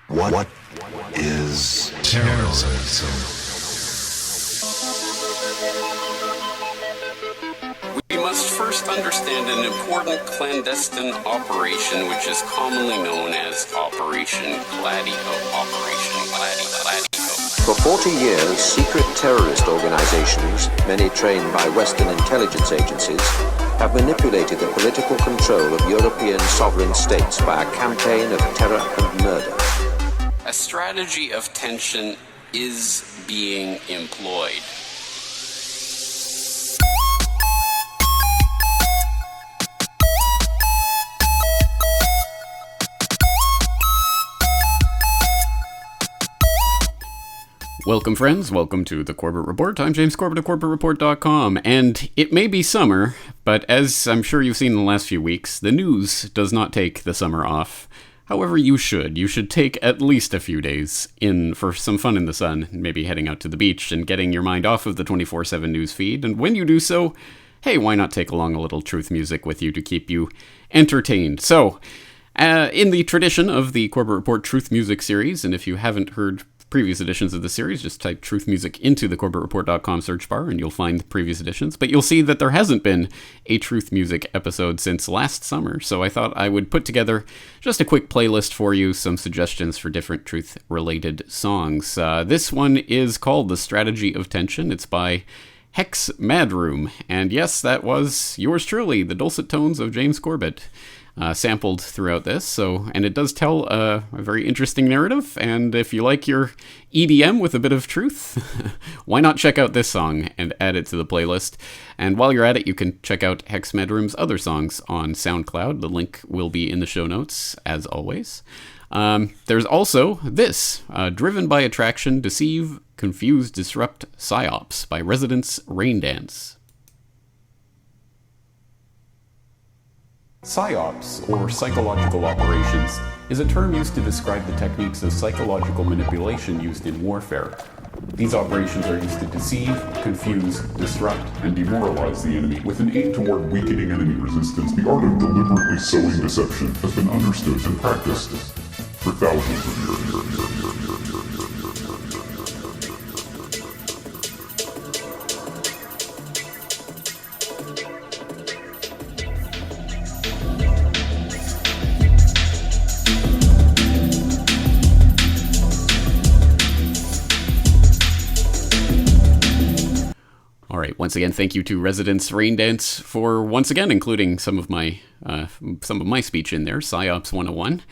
What is terrorism? We must first understand an important clandestine operation which is commonly known as Operation Gladio. For 40 years, secret terrorist organizations, many trained by Western intelligence agencies, have manipulated the political control of European sovereign states by a campaign of terror and murder. A strategy of tension is being employed. Welcome, friends. Welcome to the Corbett Report. I'm James Corbett of CorbettReport.com, and it may be summer, but as I'm sure you've seen in the last few weeks, the news does not take the summer off. However, you should. You should take at least a few days in for some fun in the sun, maybe heading out to the beach and getting your mind off of the 24/7 news feed. And when you do so, hey, why not take along a little truth music with you to keep you entertained? So, in the tradition of the Corbett Report Truth Music series, and if you haven't heard previous editions of the series, just type truth music into the CorbettReport.com search bar and you'll find the previous editions. But you'll see that there hasn't been a truth music episode since last summer, so I thought I would put together just a quick playlist for you, some suggestions for different truth-related songs. This one is called The Strategy of Tension. It's by Hex Madroom, and yes, that was yours truly, the dulcet tones of James Corbett. Sampled throughout this, and it does tell a very interesting narrative, and if you like your EDM with a bit of truth, why not check out this song and add it to the playlist? And while you're at it, you can check out Hex Madroom's other songs on SoundCloud. The link will be in the show notes, as always. There's also this, Driven by Attraction, Deceive, Confuse, Disrupt, Psyops by Residence Rain Dance. Psyops, or psychological operations, is a term used to describe the techniques of psychological manipulation used in warfare. These operations are used to deceive, confuse, disrupt, and demoralize the enemy. With an aim toward weakening enemy resistance, the art of deliberately sowing deception has been understood and practiced for thousands of years. All right. Once again, thank you to Residence Rain Dance for once again including some of my speech in there. Psyops 101.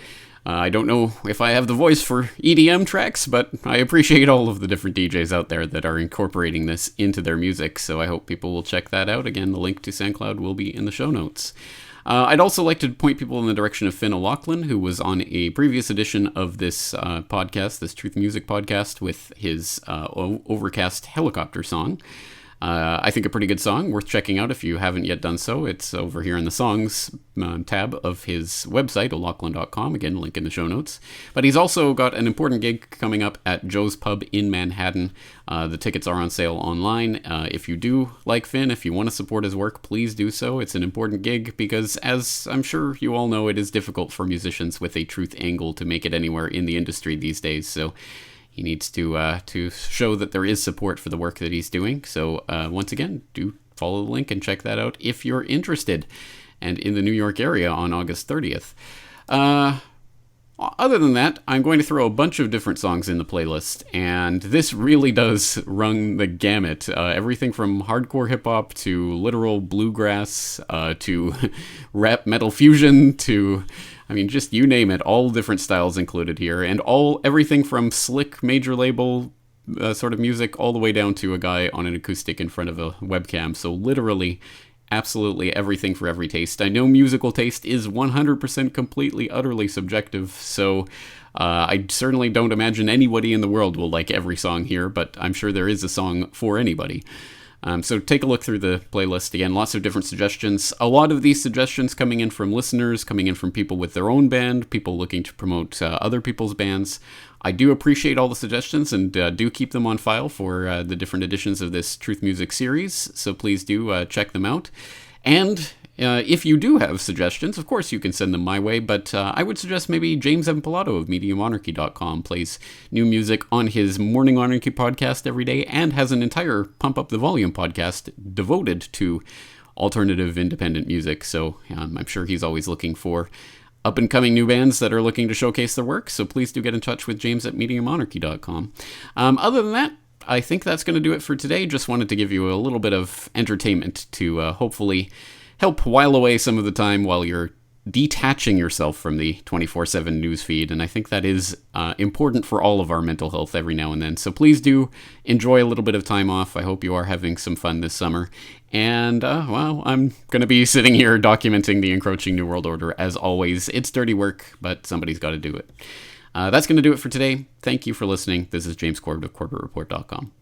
I don't know if I have the voice for EDM tracks, but I appreciate all of the different DJs out there that are incorporating this into their music. So I hope people will check that out. Again, the link to SoundCloud will be in the show notes. I'd also like to point people in the direction of Finn O'Loughlin, who was on a previous edition of this podcast, this Truth Music podcast, with his Overcast Helicopter song. I think a pretty good song, worth checking out if you haven't yet done so. It's over here in the songs tab of his website, O'Loughlin.com. Again, link in the show notes. But he's also got an important gig coming up at Joe's Pub in Manhattan. The tickets are on sale online. If you do like Finn, if you want to support his work, please do so. It's an important gig because, as I'm sure you all know, it is difficult for musicians with a truth angle to make it anywhere in the industry these days. So he needs to show that there is support for the work that he's doing. So once again, do follow the link and check that out if you're interested. And in the New York area on August 30th. Other than that, I'm going to throw a bunch of different songs in the playlist. And this really does run the gamut. Everything from hardcore hip-hop to literal bluegrass to rap metal fusion to, I mean, just you name it, all different styles included here, and everything from slick major label sort of music all the way down to a guy on an acoustic in front of a webcam. So literally, absolutely everything for every taste. I know musical taste is 100% completely, utterly subjective, so I certainly don't imagine anybody in the world will like every song here, but I'm sure there is a song for anybody. So take a look through the playlist. Again, lots of different suggestions. A lot of these suggestions coming in from listeners, coming in from people with their own band, people looking to promote other people's bands. I do appreciate all the suggestions and do keep them on file for the different editions of this Truth Music series. So please do check them out. And If you do have suggestions, of course you can send them my way, but I would suggest maybe James M. Pilato of MediumMonarchy.com plays new music on his Morning Monarchy podcast every day and has an entire Pump Up the Volume podcast devoted to alternative independent music. So I'm sure he's always looking for up-and-coming new bands that are looking to showcase their work, so please do get in touch with James at MediumMonarchy.com. Other than that, I think that's going to do it for today. Just wanted to give you a little bit of entertainment to hopefully help while away some of the time while you're detaching yourself from the 24/7 news feed, and I think that is important for all of our mental health every now and then. So please do enjoy a little bit of time off. I hope you are having some fun this summer. And, well, I'm going to be sitting here documenting the encroaching New World Order as always. It's dirty work, but somebody's got to do it. That's going to do it for today. Thank you for listening. This is James Corbett of CorbettReport.com.